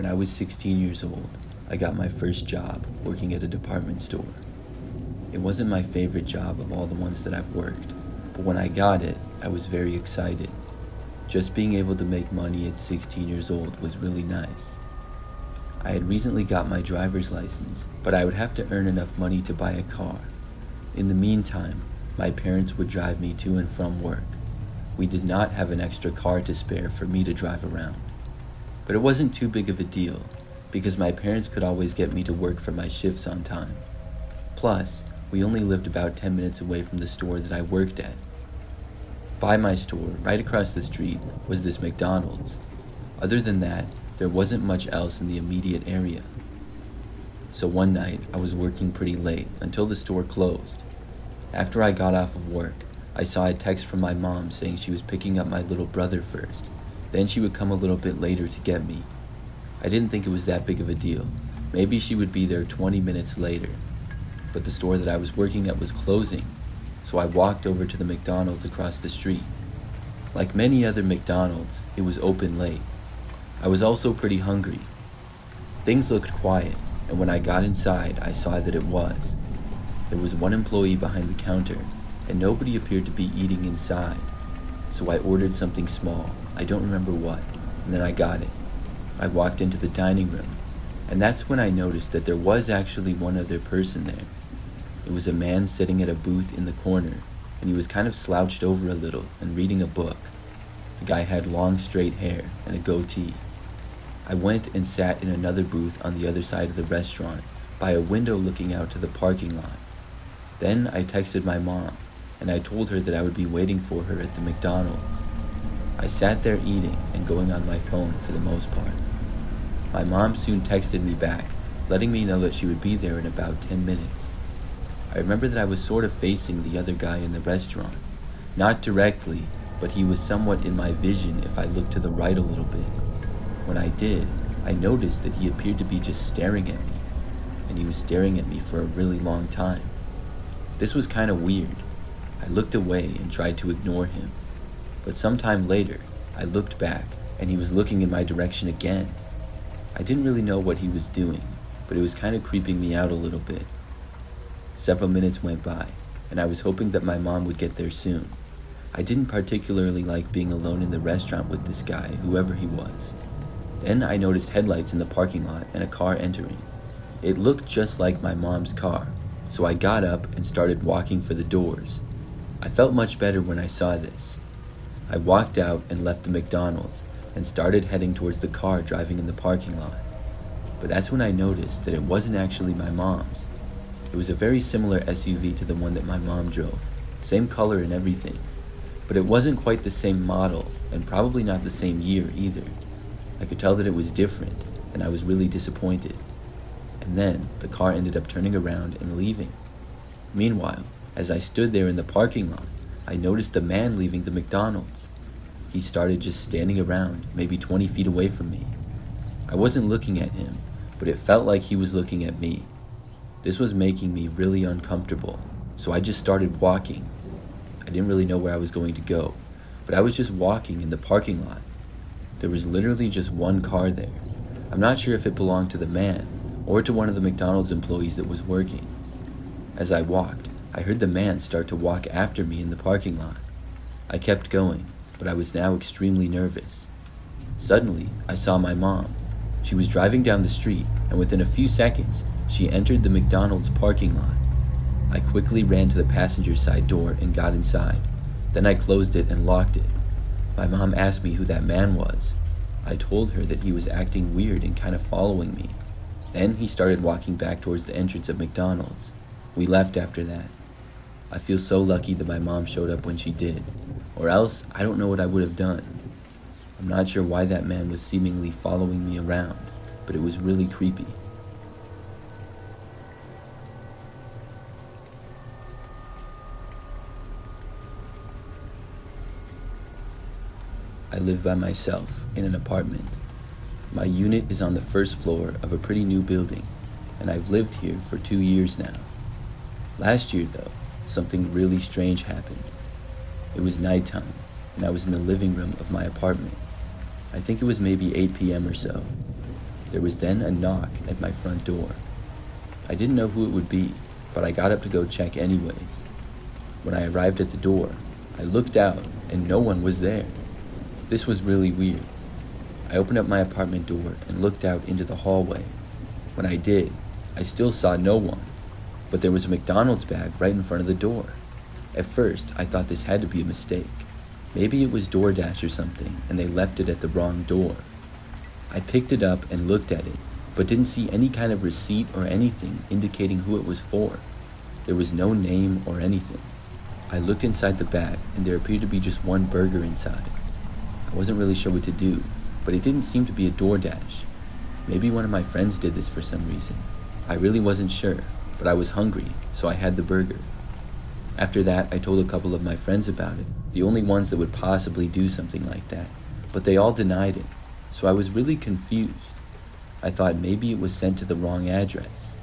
When I was 16 years old, I got my first job working at a department store. It wasn't my favorite job of all the ones that I've worked, but when I got it, I was very excited. Just being able to make money at 16 years old was really nice. I had recently got my driver's license, but I would have to earn enough money to buy a car. In the meantime, my parents would drive me to and from work. We did not have an extra car to spare for me to drive around. But it wasn't too big of a deal, because my parents could always get me to work for my shifts on time. Plus, we only lived about 10 minutes away from the store that I worked at. By my store, right across the street, was this McDonald's. Other than that, there wasn't much else in the immediate area. So one night, I was working pretty late until the store closed. After I got off of work, I saw a text from my mom saying she was picking up my little brother first, then she would come a little bit later to get me. I didn't think it was that big of a deal. Maybe she would be there 20 minutes later. But the store that I was working at was closing, so I walked over to the McDonald's across the street. Like many other McDonald's, it was open late. I was also pretty hungry. Things looked quiet, and when I got inside, I saw that it was. There was one employee behind the counter, and nobody appeared to be eating inside. So I ordered something small, I don't remember what, and then I got it. I walked into the dining room, and that's when I noticed that there was actually one other person there. It was a man sitting at a booth in the corner, and he was kind of slouched over a little and reading a book. The guy had long straight hair and a goatee. I went and sat in another booth on the other side of the restaurant, by a window looking out to the parking lot. Then I texted my mom, and I told her that I would be waiting for her at the McDonald's. I sat there eating and going on my phone for the most part. My mom soon texted me back, letting me know that she would be there in about 10 minutes. I remember that I was sort of facing the other guy in the restaurant. Not directly, but he was somewhat in my vision if I looked to the right a little bit. When I did, I noticed that he appeared to be just staring at me, and he was staring at me for a really long time. This was kind of weird. I looked away and tried to ignore him. But sometime later, I looked back, and he was looking in my direction again. I didn't really know what he was doing, but it was kind of creeping me out a little bit. Several minutes went by, and I was hoping that my mom would get there soon. I didn't particularly like being alone in the restaurant with this guy, whoever he was. Then I noticed headlights in the parking lot and a car entering. It looked just like my mom's car, so I got up and started walking for the doors. I felt much better when I saw this. I walked out and left the McDonald's and started heading towards the car driving in the parking lot. But that's when I noticed that it wasn't actually my mom's. It was a very similar SUV to the one that my mom drove, same color and everything. But it wasn't quite the same model and probably not the same year either. I could tell that it was different, and I was really disappointed. And then the car ended up turning around and leaving. Meanwhile, as I stood there in the parking lot, I noticed a man leaving the McDonald's. He started just standing around, maybe 20 feet away from me. I wasn't looking at him, but it felt like he was looking at me. This was making me really uncomfortable, so I just started walking. I didn't really know where I was going to go, but I was just walking in the parking lot. There was literally just one car there. I'm not sure if it belonged to the man or to one of the McDonald's employees that was working. As I walked, I heard the man start to walk after me in the parking lot. I kept going, but I was now extremely nervous. Suddenly, I saw my mom. She was driving down the street, and within a few seconds, she entered the McDonald's parking lot. I quickly ran to the passenger side door and got inside. Then I closed it and locked it. My mom asked me who that man was. I told her that he was acting weird and kind of following me. Then he started walking back towards the entrance of McDonald's. We left after that. I feel so lucky that my mom showed up when she did, or else I don't know what I would have done. I'm not sure why that man was seemingly following me around, but it was really creepy. I live by myself in an apartment. My unit is on the first floor of a pretty new building, and I've lived here for 2 years now. Last year, though, something really strange happened. It was nighttime, and I was in the living room of my apartment. I think it was maybe 8 p.m. or so. There was then a knock at my front door. I didn't know who it would be, but I got up to go check anyways. When I arrived at the door, I looked out and no one was there. This was really weird. I opened up my apartment door and looked out into the hallway. When I did, I still saw no one, but there was a McDonald's bag right in front of the door. At first, I thought this had to be a mistake. Maybe it was DoorDash or something, and they left it at the wrong door. I picked it up and looked at it, but didn't see any kind of receipt or anything indicating who it was for. There was no name or anything. I looked inside the bag, and there appeared to be just one burger inside. I wasn't really sure what to do, but it didn't seem to be a DoorDash. Maybe one of my friends did this for some reason. I really wasn't sure, but I was hungry, so I had the burger. After that, I told a couple of my friends about it, the only ones that would possibly do something like that, but they all denied it, so I was really confused. I thought maybe it was sent to the wrong address.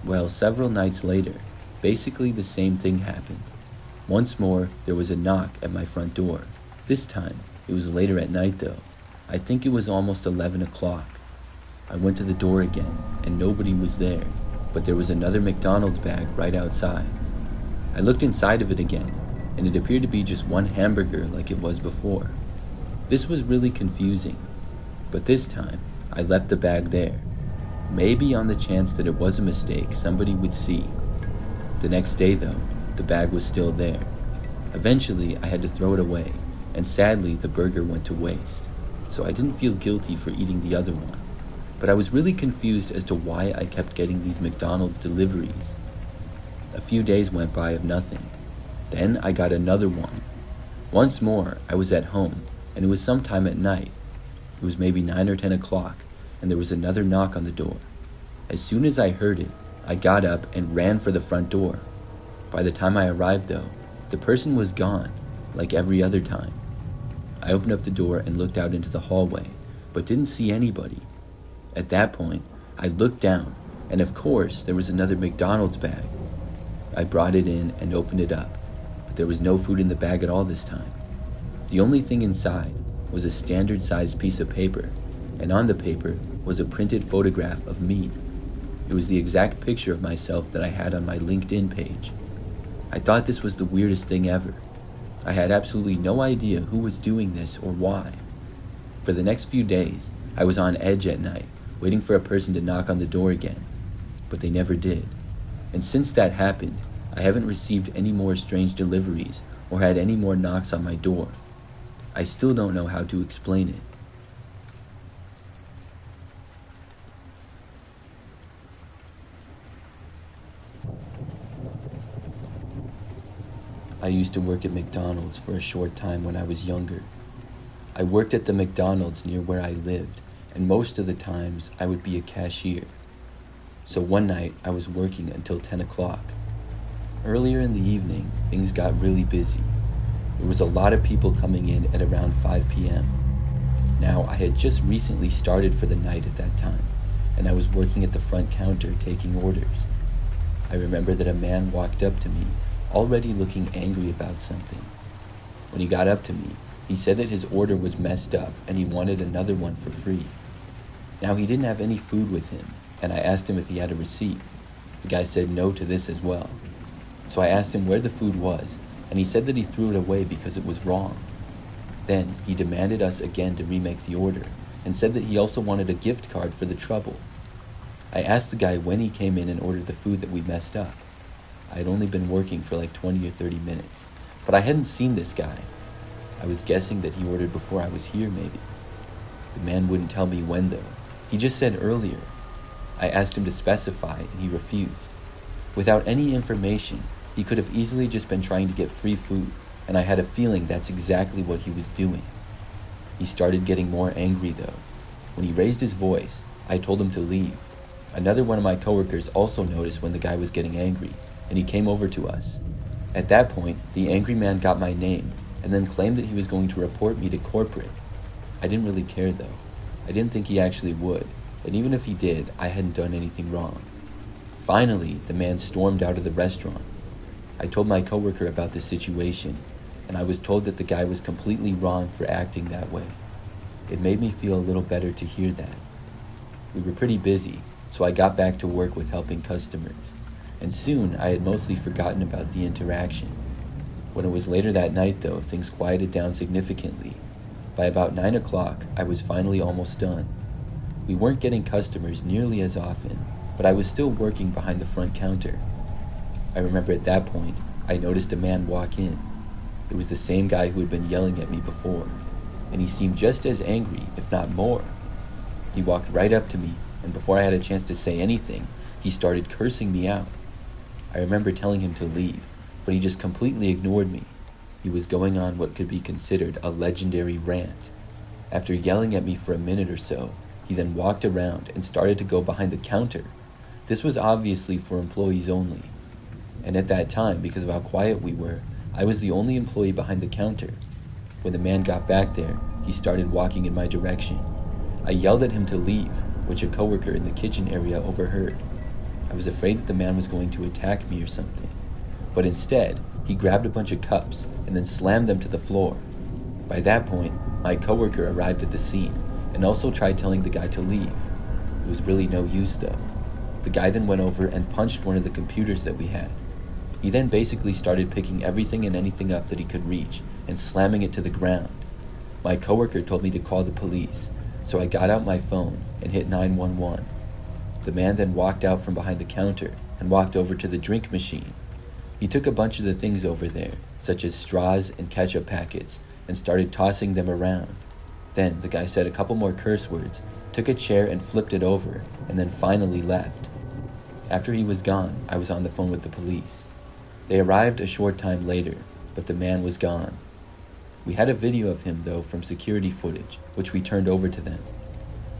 Well, several nights later, basically the same thing happened. Once more, there was a knock at my front door. This time, it was later at night though. I think it was almost 11 o'clock. I went to the door again, and nobody was there, but there was another McDonald's bag right outside. I looked inside of it again, and it appeared to be just one hamburger like it was before. This was really confusing, but this time, I left the bag there. Maybe on the chance that it was a mistake, somebody would see. The next day though, the bag was still there. Eventually, I had to throw it away, and sadly, the burger went to waste. So I didn't feel guilty for eating the other one. But I was really confused as to why I kept getting these McDonald's deliveries. A few days went by of nothing. Then I got another one. Once more, I was at home, and it was sometime at night. It was maybe 9 or 10 o'clock, and there was another knock on the door. As soon as I heard it, I got up and ran for the front door. By the time I arrived though, the person was gone, like every other time. I opened up the door and looked out into the hallway, but didn't see anybody. At that point, I looked down, and of course, there was another McDonald's bag. I brought it in and opened it up, but there was no food in the bag at all this time. The only thing inside was a standard-sized piece of paper, and on the paper was a printed photograph of me. It was the exact picture of myself that I had on my LinkedIn page. I thought this was the weirdest thing ever. I had absolutely no idea who was doing this or why. For the next few days, I was on edge at night, waiting for a person to knock on the door again, but they never did. And since that happened, I haven't received any more strange deliveries or had any more knocks on my door. I still don't know how to explain it. I used to work at McDonald's for a short time when I was younger. I worked at the McDonald's near where I lived, and most of the times I would be a cashier. So one night I was working until 10 o'clock. Earlier in the evening, things got really busy. There was a lot of people coming in at around 5 p.m. Now, I had just recently started for the night at that time, and I was working at the front counter taking orders. I remember that a man walked up to me, already looking angry about something. When he got up to me, he said that his order was messed up and he wanted another one for free. Now, he didn't have any food with him, and I asked him if he had a receipt. The guy said no to this as well. So I asked him where the food was, and he said that he threw it away because it was wrong. Then he demanded us again to remake the order, and said that he also wanted a gift card for the trouble. I asked the guy when he came in and ordered the food that we messed up. I had only been working for like 20 or 30 minutes, but I hadn't seen this guy. I was guessing that he ordered before I was here, maybe. The man wouldn't tell me when, though. He just said earlier. I asked him to specify, and he refused. Without any information, he could have easily just been trying to get free food, and I had a feeling that's exactly what he was doing. He started getting more angry, though. When he raised his voice, I told him to leave. Another one of my coworkers also noticed when the guy was getting angry, and he came over to us. At that point, the angry man got my name, and then claimed that he was going to report me to corporate. I didn't really care, though. I didn't think he actually would, and even if he did, I hadn't done anything wrong. Finally, the man stormed out of the restaurant. I told my coworker about the situation, and I was told that the guy was completely wrong for acting that way. It made me feel a little better to hear that. We were pretty busy, so I got back to work with helping customers, and soon I had mostly forgotten about the interaction. When it was later that night though, things quieted down significantly. By about 9 o'clock, I was finally almost done. We weren't getting customers nearly as often, but I was still working behind the front counter. I remember at that point, I noticed a man walk in. It was the same guy who had been yelling at me before, and he seemed just as angry, if not more. He walked right up to me, and before I had a chance to say anything, he started cursing me out. I remember telling him to leave, but he just completely ignored me. He was going on what could be considered a legendary rant. After yelling at me for a minute or so, he then walked around and started to go behind the counter. This was obviously for employees only. And at that time, because of how quiet we were, I was the only employee behind the counter. When the man got back there, he started walking in my direction. I yelled at him to leave, which a coworker in the kitchen area overheard. I was afraid that the man was going to attack me or something. But instead, he grabbed a bunch of cups and then slammed them to the floor. By that point, my coworker arrived at the scene and also tried telling the guy to leave. It was really no use though. The guy then went over and punched one of the computers that we had. He then basically started picking everything and anything up that he could reach and slamming it to the ground. My coworker told me to call the police, so I got out my phone and hit 911. The man then walked out from behind the counter and walked over to the drink machine. He took a bunch of the things over there, such as straws and ketchup packets, and started tossing them around. Then the guy said a couple more curse words, took a chair and flipped it over, and then finally left. After he was gone, I was on the phone with the police. They arrived a short time later, but the man was gone. We had a video of him though from security footage, which we turned over to them.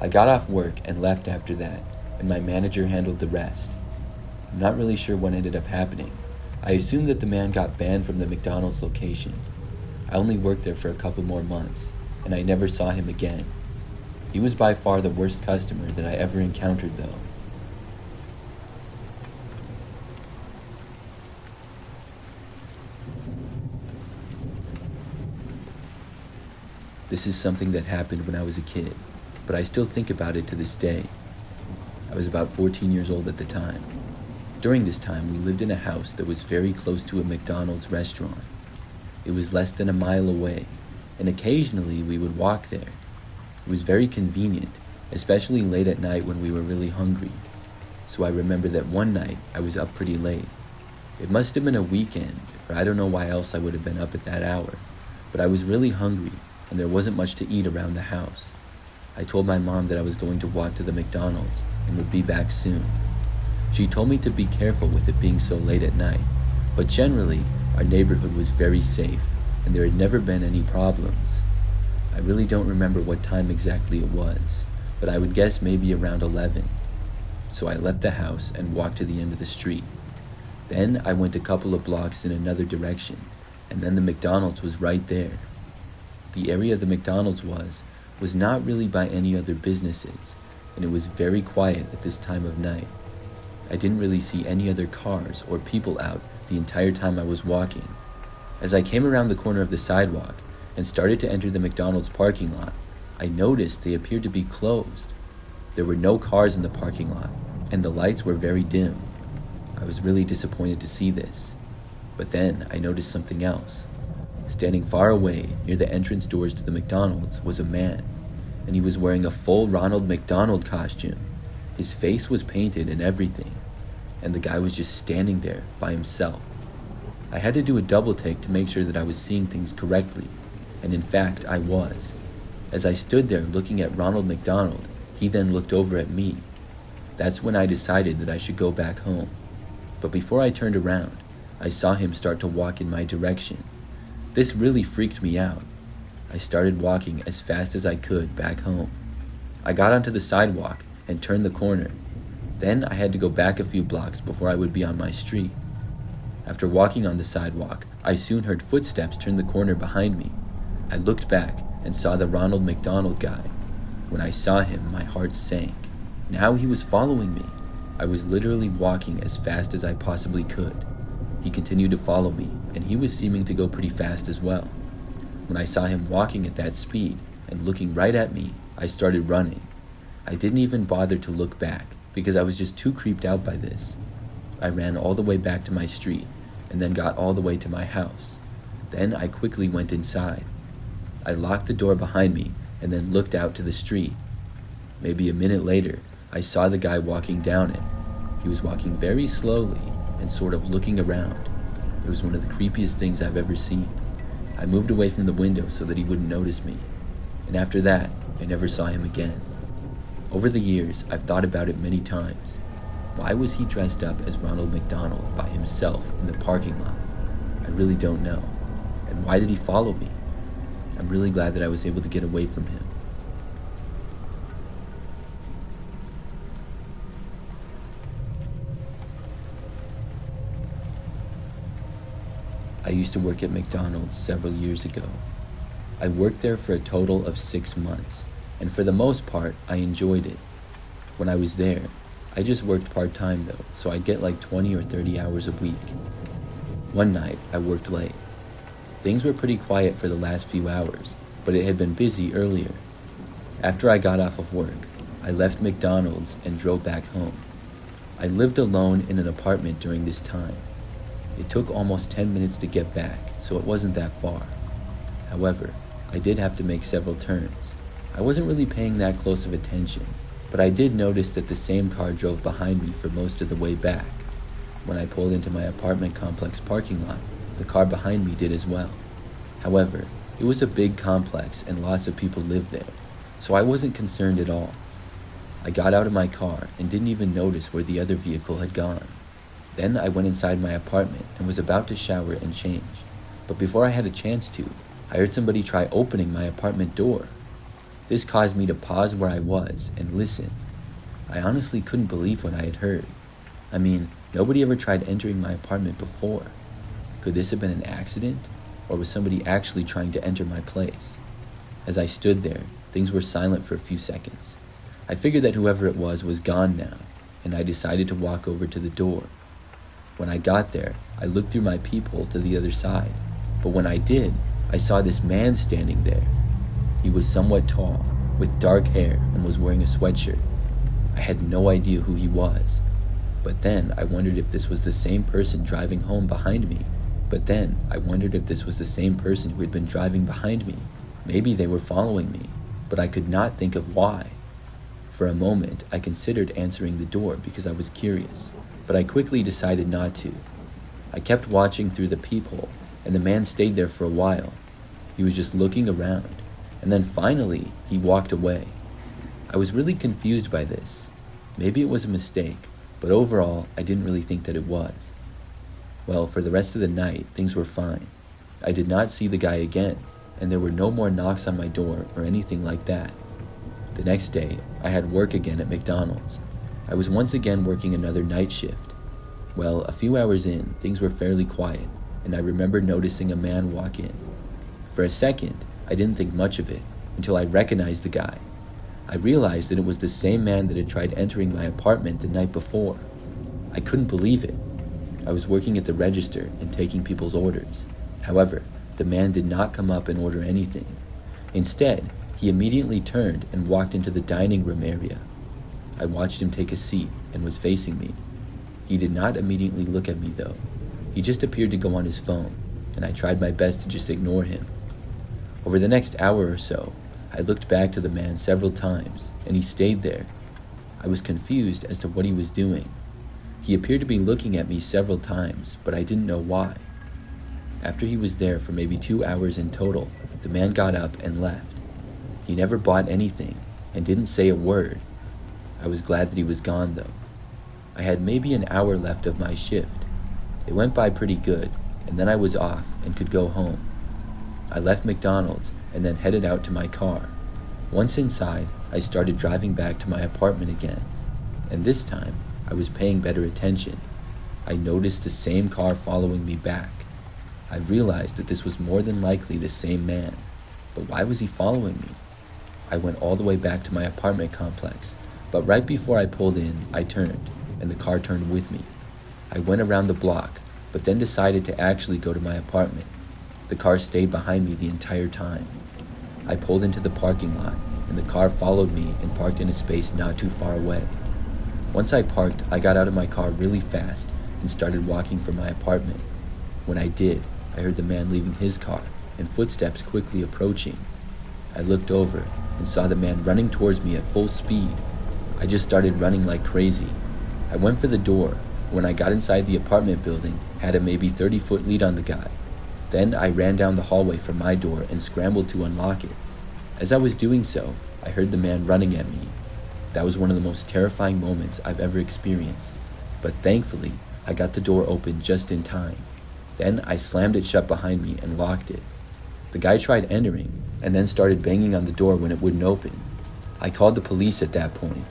I got off work and left after that, and my manager handled the rest. I'm not really sure what ended up happening. I assume that the man got banned from the McDonald's location. I only worked there for a couple more months, and I never saw him again. He was by far the worst customer that I ever encountered though. This is something that happened when I was a kid, but I still think about it to this day. I was about 14 years old at the time. During this time, we lived in a house that was very close to a McDonald's restaurant. It was less than a mile away, and occasionally we would walk there. It was very convenient, especially late at night when we were really hungry. So I remember that one night I was up pretty late. It must have been a weekend, or I don't know why else I would have been up at that hour, but I was really hungry and there wasn't much to eat around the house. I told my mom that I was going to walk to the McDonald's and would be back soon. She told me to be careful with it being so late at night, but generally, our neighborhood was very safe and there had never been any problems. I really don't remember what time exactly it was, but I would guess maybe around 11. So I left the house and walked to the end of the street. Then I went a couple of blocks in another direction, and then the McDonald's was right there. The area the McDonald's was not really by any other businesses, and it was very quiet at this time of night. I didn't really see any other cars or people out the entire time I was walking. As I came around the corner of the sidewalk and started to enter the McDonald's parking lot, I noticed they appeared to be closed. There were no cars in the parking lot, and the lights were very dim. I was really disappointed to see this. But then I noticed something else. Standing far away near the entrance doors to the McDonald's was a man, and he was wearing a full Ronald McDonald costume. His face was painted and everything, and the guy was just standing there by himself. I had to do a double take to make sure that I was seeing things correctly, and in fact I was. As I stood there looking at Ronald McDonald, he then looked over at me. That's when I decided that I should go back home. But before I turned around, I saw him start to walk in my direction. This really freaked me out. I started walking as fast as I could back home. I got onto the sidewalk and turned the corner. Then I had to go back a few blocks before I would be on my street. After walking on the sidewalk, I soon heard footsteps turn the corner behind me. I looked back and saw the Ronald McDonald guy. When I saw him, my heart sank. Now he was following me. I was literally walking as fast as I possibly could. He continued to follow me, and he was seeming to go pretty fast as well. When I saw him walking at that speed and looking right at me, I started running. I didn't even bother to look back because I was just too creeped out by this. I ran all the way back to my street and then got all the way to my house. Then I quickly went inside. I locked the door behind me and then looked out to the street. Maybe a minute later, I saw the guy walking down it. He was walking very slowly and sort of looking around. It was one of the creepiest things I've ever seen. I moved away from the window so that he wouldn't notice me. And after that, I never saw him again. Over the years, I've thought about it many times. Why was he dressed up as Ronald McDonald by himself in the parking lot? I really don't know. And why did he follow me? I'm really glad that I was able to get away from him. I used to work at McDonald's several years ago. I worked there for a total of 6 months, and for the most part, I enjoyed it. When I was there, I just worked part-time though, so I'd get like 20 or 30 hours a week. One night, I worked late. Things were pretty quiet for the last few hours, but it had been busy earlier. After I got off of work, I left McDonald's and drove back home. I lived alone in an apartment during this time. It took almost 10 minutes to get back, so it wasn't that far. However, I did have to make several turns. I wasn't really paying that close of attention, but I did notice that the same car drove behind me for most of the way back. When I pulled into my apartment complex parking lot, the car behind me did as well. However, it was a big complex and lots of people lived there, so I wasn't concerned at all. I got out of my car and didn't even notice where the other vehicle had gone. Then I went inside my apartment and was about to shower and change. But before I had a chance to, I heard somebody try opening my apartment door. This caused me to pause where I was and listen. I honestly couldn't believe what I had heard. I mean, nobody ever tried entering my apartment before. Could this have been an accident? Or was somebody actually trying to enter my place? As I stood there, things were silent for a few seconds. I figured that whoever it was gone now, and I decided to walk over to the door. When I got there, I looked through my peephole to the other side, but when I did, I saw this man standing there. He was somewhat tall, with dark hair, and was wearing a sweatshirt. I had no idea who he was. But then I wondered if this was the same person driving home behind me. Maybe they were following me, but I could not think of why. For a moment, I considered answering the door because I was curious, but I quickly decided not to. I kept watching through the peephole, and the man stayed there for a while. He was just looking around, and then finally, he walked away. I was really confused by this. Maybe it was a mistake, but overall, I didn't really think that it was. Well, for the rest of the night, things were fine. I did not see the guy again, and there were no more knocks on my door or anything like that. The next day, I had work again at McDonald's. I was once again working another night shift. Well, a few hours in, things were fairly quiet, and I remember noticing a man walk in. For a second, I didn't think much of it, until I recognized the guy. I realized that it was the same man that had tried entering my apartment the night before. I couldn't believe it. I was working at the register and taking people's orders. However, the man did not come up and order anything. Instead, he immediately turned and walked into the dining room area. I watched him take a seat and was facing me. He did not immediately look at me though. He just appeared to go on his phone, and I tried my best to just ignore him. Over the next hour or so, I looked back to the man several times, and he stayed there. I was confused as to what he was doing. He appeared to be looking at me several times, but I didn't know why. After he was there for maybe 2 hours in total, the man got up and left. He never bought anything and didn't say a word. I was glad that he was gone though. I had maybe an hour left of my shift. It went by pretty good, and then I was off and could go home. I left McDonald's and then headed out to my car. Once inside, I started driving back to my apartment again, and this time I was paying better attention. I noticed the same car following me back. I realized that this was more than likely the same man, but why was he following me? I went all the way back to my apartment complex, but right before I pulled in, I turned, and the car turned with me. I went around the block, but then decided to actually go to my apartment. The car stayed behind me the entire time. I pulled into the parking lot, and the car followed me and parked in a space not too far away. Once I parked, I got out of my car really fast and started walking for my apartment. When I did, I heard the man leaving his car and footsteps quickly approaching. I looked over and saw the man running towards me at full speed. I just started running like crazy. I went for the door. When I got inside the apartment building, had a maybe 30-foot lead on the guy. Then I ran down the hallway from my door and scrambled to unlock it. As I was doing so, I heard the man running at me. That was one of the most terrifying moments I've ever experienced, but thankfully, I got the door open just in time. Then I slammed it shut behind me and locked it. The guy tried entering and then started banging on the door when it wouldn't open. I called the police at that point.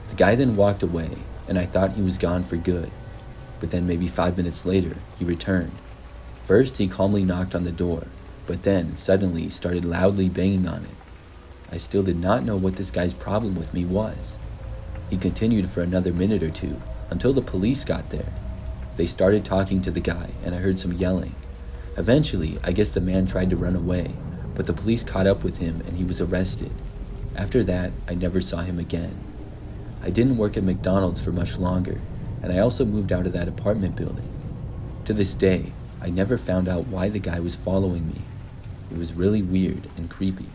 The guy then walked away, and I thought he was gone for good. But then maybe 5 minutes later, he returned. First, he calmly knocked on the door, but then suddenly started loudly banging on it. I still did not know what this guy's problem with me was. He continued for another minute or two until the police got there. They started talking to the guy, and I heard some yelling. Eventually, I guess the man tried to run away, but the police caught up with him and he was arrested. After that, I never saw him again. I didn't work at McDonald's for much longer, and I also moved out of that apartment building. To this day, I never found out why the guy was following me. It was really weird and creepy.